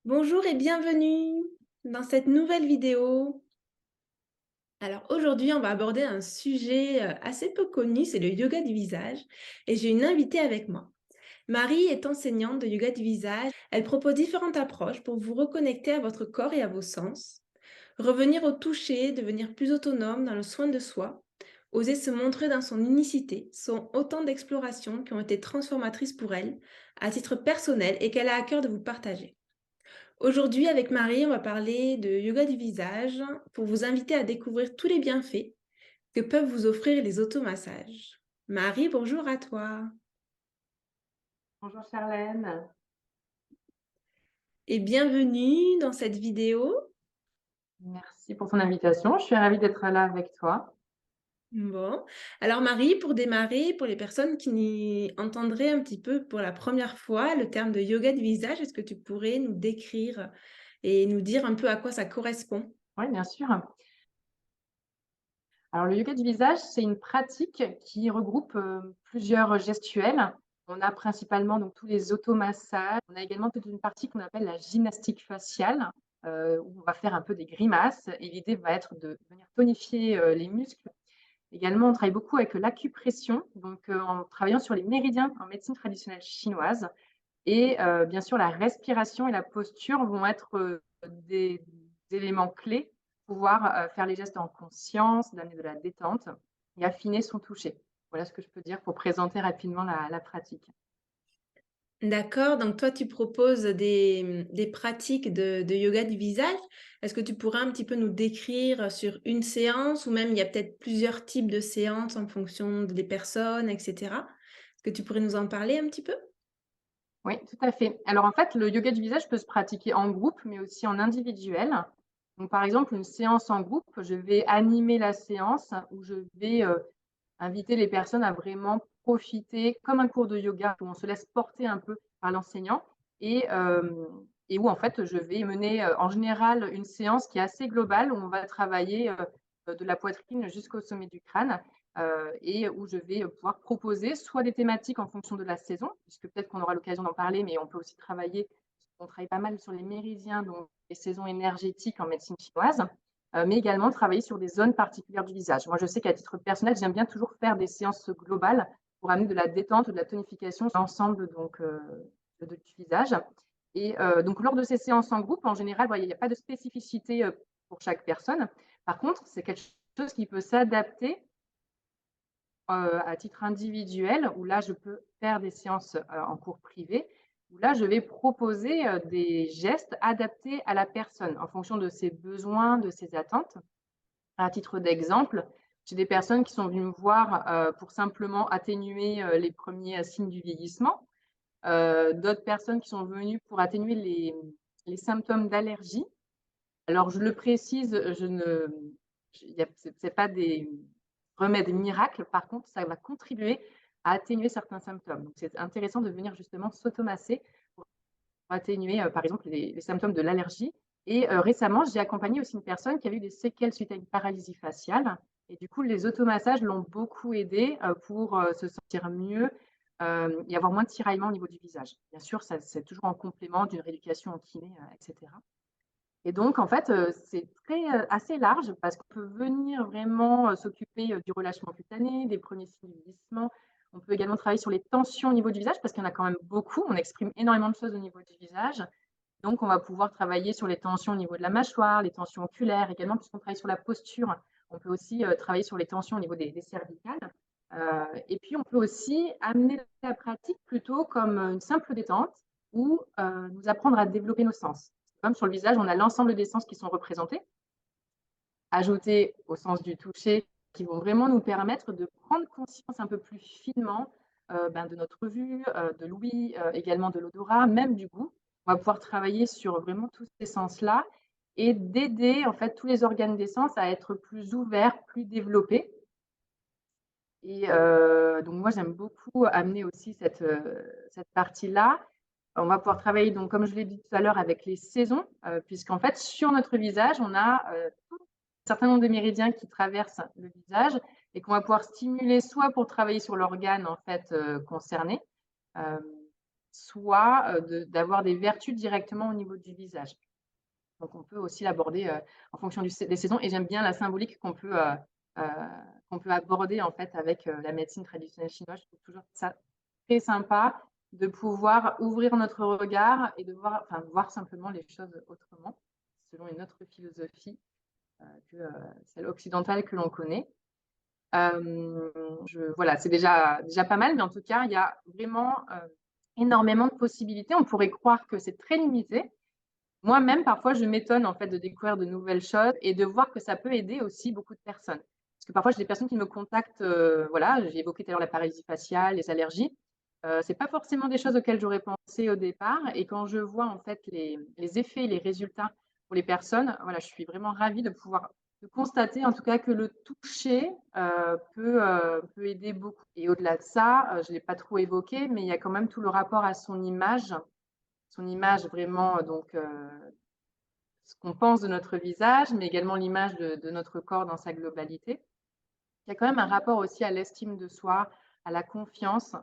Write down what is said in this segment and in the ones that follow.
Bonjour et bienvenue dans cette nouvelle vidéo. Alors aujourd'hui, on va aborder un sujet assez peu connu, c'est le yoga du visage. Et j'ai une invitée avec moi. Marie est enseignante de yoga du visage. Elle propose différentes approches pour vous reconnecter à votre corps et à vos sens, revenir au toucher, devenir plus autonome dans le soin de soi, oser se montrer dans son unicité, sont autant d'explorations qui ont été transformatrices pour elle, à titre personnel et qu'elle a à cœur de vous partager. Aujourd'hui, avec Marie, on va parler de yoga du visage pour vous inviter à découvrir tous les bienfaits que peuvent vous offrir les automassages. Marie, bonjour à toi Bonjour Charlène, et bienvenue dans cette vidéo. merci pour ton invitation. Je suis ravie d'être là avec toi. Bon, alors Marie, pour démarrer, pour les personnes qui n'y entendraient un petit peu pour la première fois le terme de yoga du visage, est-ce que tu pourrais nous décrire et nous dire un peu à quoi ça correspond? Oui, bien sûr. Alors, le yoga du visage, c'est une pratique qui regroupe plusieurs gestuels. On a principalement donc, tous les automassages. On a également toute une partie qu'on appelle la gymnastique faciale, où on va faire un peu des grimaces. Et l'idée va être de venir tonifier les muscles. Également, on travaille beaucoup avec l'acupression, donc en travaillant sur les méridiens en médecine traditionnelle chinoise. Et bien sûr, la respiration et la posture vont être, des éléments clés pour pouvoir, faire les gestes en conscience, d'amener de la détente et affiner son toucher. Voilà ce que je peux dire pour présenter rapidement la pratique. D'accord, donc toi tu proposes des pratiques de yoga du visage. Est-ce que tu pourrais un petit peu nous décrire sur une séance ou même il y a peut-être plusieurs types de séances en fonction des personnes, et cetera? Est-ce que tu pourrais nous en parler un petit peu? Oui, tout à fait. Alors en fait, le yoga du visage peut se pratiquer en groupe, mais aussi en individuel. Donc par exemple, une séance en groupe, je vais animer la séance où je vais, inviter les personnes à vraiment profiter comme un cours de yoga où on se laisse porter un peu par l'enseignant et et où en fait je vais mener, en général une séance qui est assez globale où on va travailler, de la poitrine jusqu'au sommet du crâne, et où je vais, pouvoir proposer soit des thématiques en fonction de la saison, puisque peut-être qu'on aura l'occasion d'en parler, mais on peut aussi travailler on travaille pas mal sur les méridiens, donc les saisons énergétiques en médecine chinoise, mais également travailler sur des zones particulières du visage. Moi, je sais qu'à titre personnel, j'aime bien toujours faire des séances globales pour amener de la détente, de la tonification sur l'ensemble donc du visage. Et donc lors de ces séances en groupe, en général, voilà, il n'y a pas de spécificité pour chaque personne. Par contre, c'est quelque chose qui peut s'adapter à titre individuel, où là, je peux faire des séances en cours privé, où là, je vais proposer des gestes adaptés à la personne en fonction de ses besoins, de ses attentes. À titre d'exemple, j'ai des personnes qui sont venues me voir, pour simplement atténuer, les premiers signes du vieillissement. D'autres personnes qui sont venues pour atténuer les symptômes d'allergie. Alors je le précise, je ne il y a c'est pas des remèdes miracles. Par contre, ça va contribuer à atténuer certains symptômes. Donc c'est intéressant de venir justement s'automasser pour atténuer, par exemple, les symptômes de l'allergie. Et récemment, j'ai accompagné aussi une personne qui avait eu des séquelles suite à une paralysie faciale et du coup, les automassages l'ont beaucoup aidée, pour, se sentir mieux, et avoir moins de tiraillements au niveau du visage. Bien sûr, ça c'est toujours en complément d'une rééducation en kiné, et cetera. Et donc en fait, c'est assez large parce qu'on peut venir vraiment, s'occuper, du relâchement cutané, des premiers signes du vieillissement. On peut également travailler sur les tensions au niveau du visage parce qu'il y en a quand même beaucoup. On exprime énormément de choses au niveau du visage. Donc on va pouvoir travailler sur les tensions au niveau de la mâchoire, les tensions oculaires également, puisqu'on travaille sur la posture. On peut aussi, travailler sur les tensions au niveau des cervicales. Et puis on peut aussi amener la pratique plutôt comme, une simple détente ou, nous apprendre à développer nos sens. Comme sur le visage, on a l'ensemble des sens qui sont représentés, ajoutés au sens du toucher, qui vont vraiment nous permettre de prendre conscience un peu plus finement, de notre vue, de l'ouïe, également de l'odorat, même du goût. On va pouvoir travailler sur vraiment tous ces sens-là et d'aider en fait tous les organes des sens à être plus ouverts, plus développés. Et donc moi j'aime beaucoup amener aussi cette partie-là. On va pouvoir travailler donc comme je l'ai dit tout à l'heure avec les saisons, puisqu'en fait sur notre visage, on a, un certain nombre de méridiens qui traversent le visage et qu'on va pouvoir stimuler soit pour travailler sur l'organe en fait, concerné, hem soit, d'avoir des vertus directement au niveau du visage. Donc on peut aussi l'aborder, en fonction des saisons et j'aime bien la symbolique heu, qu'on peut aborder en fait avec, la médecine traditionnelle chinoise. Je trouve toujours ça très sympa de pouvoir ouvrir notre regard et de voir simplement les choses autrement, selon une autre philosophie, que, celle occidentale que l'on connaît. Hem, voilà, c'est déjà pas mal, mais en tout cas, il y a vraiment, énormément de possibilités. On pourrait croire que c'est très limité. Moi-même, parfois, je m'étonne, en fait, de découvrir de nouvelles choses et de voir que ça peut aider aussi beaucoup de personnes. Parce que parfois, j'ai des personnes qui me contactent, voilà, j'ai évoqué tout à l'heure la paralysie faciale, les allergies. C'est pas forcément des choses auxquelles j'aurais pensé au départ et quand je vois, en fait, les effets, les résultats pour les personnes, voilà, je suis vraiment ravie de constater, en tout cas, que le toucher, peut aider beaucoup et au-delà de ça, je l'ai pas trop évoqué, mais il y a quand même tout le rapport à son image vraiment, donc ce qu'on pense de notre visage, mais également l'image de notre corps dans sa globalité. Il y a quand même un rapport aussi à l'estime de soi, à la confiance.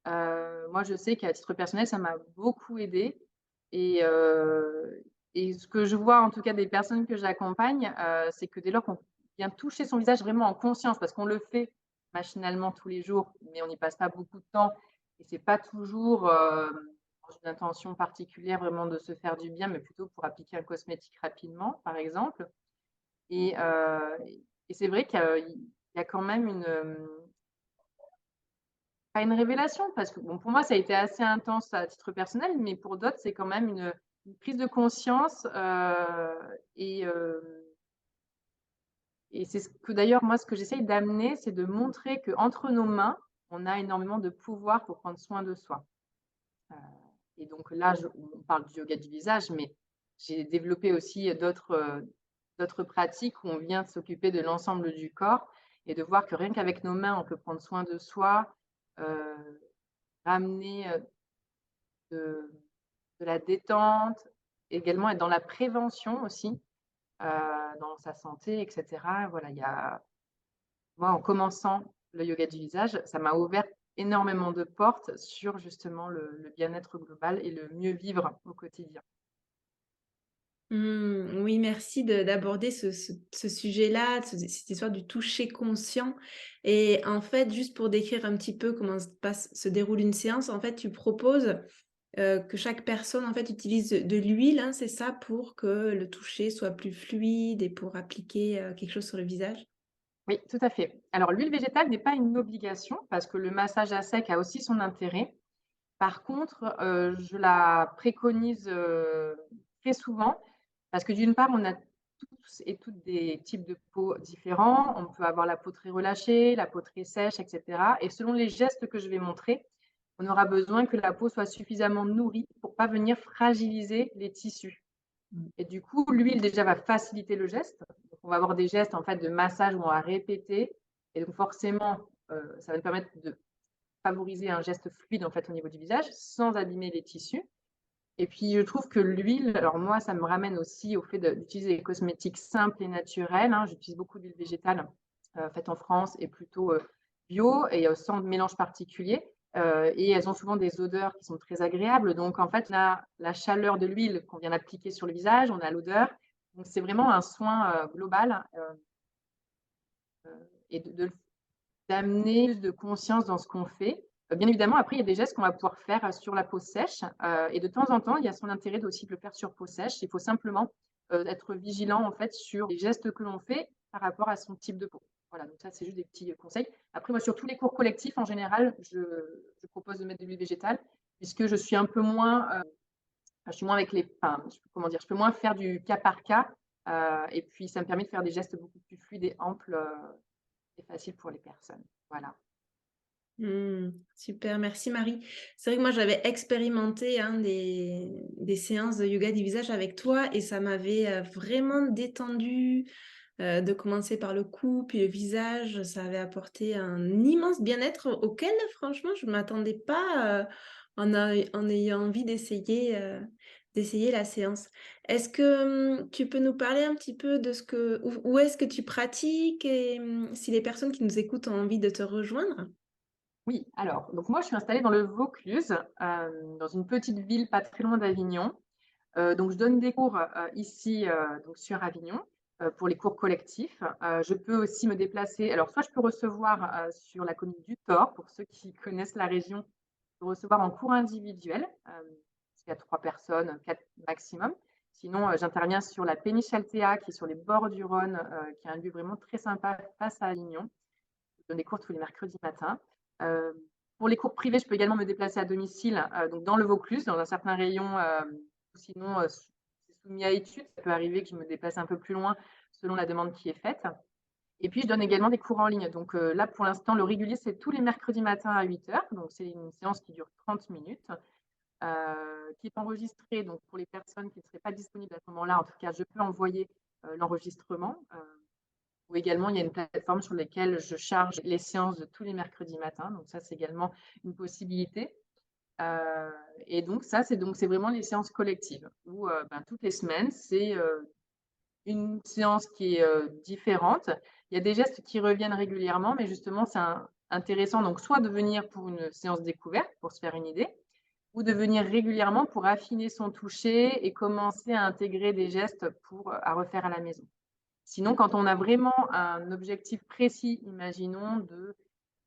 Moi, je sais qu'à titre personnel, ça m'a beaucoup aidée et ce que je vois, en tout cas, des personnes que j'accompagne, c'est que dès lors qu'on vient toucher son visage vraiment en conscience, parce qu'on le fait machinalement tous les jours, mais on n'y passe pas beaucoup de temps et c'est pas toujours, dans une intention particulière vraiment de se faire du bien, mais plutôt pour appliquer un cosmétique rapidement, par exemple et c'est vrai qu'il y a quand même pas une révélation parce que bon, pour moi, ça a été assez intense à titre personnel, mais pour d'autres, c'est quand même une prise de conscience, et c'est ce que d'ailleurs, moi, ce que j'essaye d'amener, c'est de montrer qu'entre nos mains, on a énormément de pouvoir pour prendre soin de soi. Heu et donc là, on parle du yoga du visage, mais j'ai développé aussi d'autres pratiques où on vient s'occuper de l'ensemble du corps et de voir que rien qu'avec nos mains, on peut prendre soin de soi, heu, ramener, de de la détente, également être dans la prévention aussi, dans sa santé et cetera. Voilà, il y a moi, en commençant le yoga du visage, ça m'a ouvert énormément de portes sur justement le bien-être global et le mieux vivre au quotidien. Oui, merci d'aborder ce sujet-là, cette histoire du toucher conscient. Et en fait, juste pour décrire un petit peu comment se déroule une séance, en fait, tu proposes que chaque personne en fait utilise de l'huile, hein, c'est ça, pour que le toucher soit plus fluide et pour appliquer quelque chose sur le visage? Oui, tout à fait. Alors l'huile végétale n'est pas une obligation parce que le massage à sec a aussi son intérêt. Par contre, je la préconise, très souvent parce que d'une part, on a tous et toutes des types de peau différents. On peut avoir la peau très relâchée, la peau très sèche et cetera et selon les gestes que je vais montrer, on aura besoin que la peau soit suffisamment nourrie pour pas venir fragiliser les tissus Mmh. et du coup, l'huile déjà va faciliter le geste. Donc on va avoir des gestes en fait de massage où on va répéter et donc forcément, ça va nous permettre de favoriser un geste fluide en fait au niveau du visage, sans abîmer les tissus et puis je trouve que l'huile, alors moi ça me ramène aussi au fait d'utiliser des cosmétiques simples et naturels, hein. J'utilise beaucoup d'huile végétale, faite en France et plutôt, bio et sans mélange particulier, et elles ont souvent des odeurs qui sont très agréables donc en fait, on a la chaleur de l'huile qu'on vient d'appliquer sur le visage, on a l'odeur, donc c'est vraiment un soin, global, et d'amener plus de conscience dans ce qu'on fait. Bien évidemment, après, il y a des gestes qu'on va pouvoir faire, sur la peau sèche, et de temps en temps, il y a son intérêt aussi de le faire sur peau sèche. Il faut simplement, être vigilant, en fait, sur les gestes que l'on fait par rapport à son type de peau. Voilà, donc ça, c'est juste des petits, conseils. Après, moi, sur tous les cours collectifs, en général, je propose de mettre de l'huile végétale puisque je suis un peu moins, je suis moins avec les enfin, comment dire? Je peux moins faire du cas par cas, et puis ça me permet de faire des gestes beaucoup plus fluides et amples, et faciles pour les personnes. Voilà. Super, merci Marie. C'est vrai que moi j'avais expérimenté, hein, des séances de yoga du visage avec toi et ça m'avait, vraiment détendue, de commencer par le cou, puis le visage. Ça avait apporté un immense bien-être auquel franchement je ne m'attendais pas, en ayant envie d'essayer la séance. Est-ce que, tu peux nous parler un petit peu de ce que où est-ce que tu pratiques et si les personnes qui nous écoutent ont envie de te rejoindre? Oui, alors, donc moi, je suis installée dans le Vaucluse, dans une petite ville pas très loin d'Avignon. Donc je donne des cours, ici, donc sur Avignon, pour les cours collectifs. Je peux aussi me déplacer alors soit je peux recevoir, sur la commune du Thor, pour ceux qui connaissent la région, je peux recevoir en cours individuel, jusqu'à 3 personnes, 4 maximum. Sinon, j'interviens sur la péniche Altea qui est sur les bords du Rhône, qui est un lieu vraiment très sympa face à Avignon. Je donne des cours tous les mercredis matins. Heu, pour les cours privés, je peux également me déplacer à domicile, donc dans le Vaucluse, dans un certain rayon, ou sinon, c'est soumis à études. Ça peut arriver que je me déplace un peu plus loin selon la demande qui est faite. Et puis je donne également des cours en ligne. Donc, là, pour l'instant, le régulier, c'est tous les mercredis matins à 8 heures. Donc c'est une séance qui dure 30 minutes, qui est enregistrée. Donc pour les personnes qui ne seraient pas disponibles à ce moment-là, en tout cas, je peux envoyer, l'enregistrement, ou également, il y a une plateforme sur laquelle je charge les séances de tous les mercredis matins, donc ça, c'est également une possibilité. Heu et donc ça, c'est vraiment les séances collectives où, ben, toutes les semaines, c'est, une séance qui est, différente. Il y a des gestes qui reviennent régulièrement, mais justement, c'est intéressant donc soit de venir pour une séance découverte, pour se faire une idée, ou de venir régulièrement pour affiner son toucher et commencer à intégrer des gestes pour, à refaire à la maison. Sinon, quand on a vraiment un objectif précis, imaginons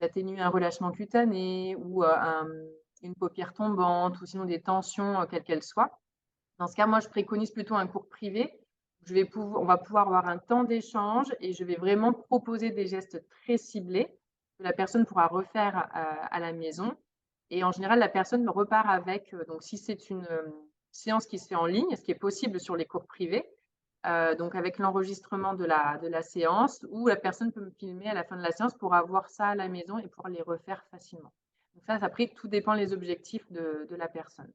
d'atténuer un relâchement cutané ou, une paupière tombante ou sinon des tensions, quelles qu'elles soient. Dans ce cas, moi, je préconise plutôt un cours privé. On va pouvoir avoir un temps d'échange et je vais vraiment proposer des gestes très ciblés que la personne pourra refaire, à la maison et en général, la personne repart avec, donc si c'est une, séance qui se fait en ligne, ce qui est possible sur les cours privés, donc avec l'enregistrement de la séance ou la personne peut me filmer à la fin de la séance pour avoir ça à la maison et pouvoir les refaire facilement. Donc ça, après, tout dépend les objectifs de la personne.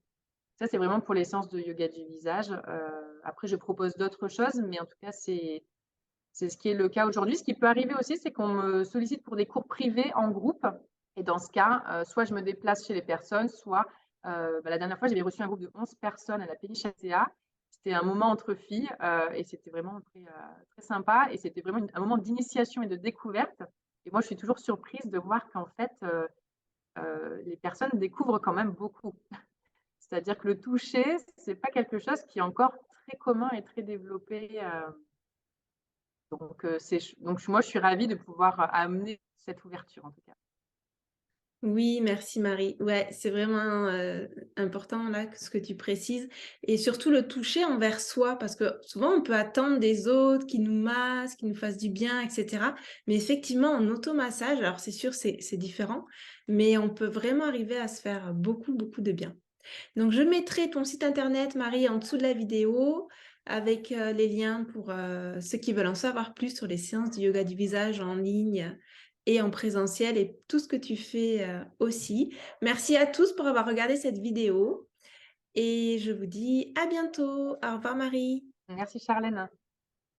Ça, c'est vraiment pour les séances de yoga du visage. Après, je propose d'autres choses, mais en tout cas, c'est ce qui est le cas aujourd'hui. Ce qui peut arriver aussi, c'est qu'on me sollicite pour des cours privés en groupe et dans ce cas, soit je me déplace chez les personnes, soit, bah, la dernière fois, j'avais reçu un groupe de 11 personnes à la Péniche Athéa. C'était un moment entre filles, et c'était vraiment très, très sympa et c'était vraiment un moment d'initiation et de découverte et moi, je suis toujours surprise de voir qu'en fait, les personnes découvrent quand même beaucoup. C'est-à-dire que le toucher, c'est pas quelque chose qui est encore très commun et très développé, donc moi, je suis ravie de pouvoir amener cette ouverture, en tout cas. Oui, merci Marie. Ouais, c'est vraiment, important là, ce que tu précises et surtout le toucher envers soi parce que souvent on peut attendre des autres qui nous massent, qui nous fassent du bien et cetera. Mais effectivement en automassage, alors c'est sûr c'est différent, mais on peut vraiment arriver à se faire beaucoup, beaucoup de bien. Donc je mettrai ton site internet Marie en dessous de la vidéo avec, les liens pour, ceux qui veulent en savoir plus sur les séances de yoga du visage en ligne et en présentiel et tout ce que tu fais, aussi. Merci à tous pour avoir regardé cette vidéo et je vous dis à bientôt. Au revoir Marie. Merci Charlène.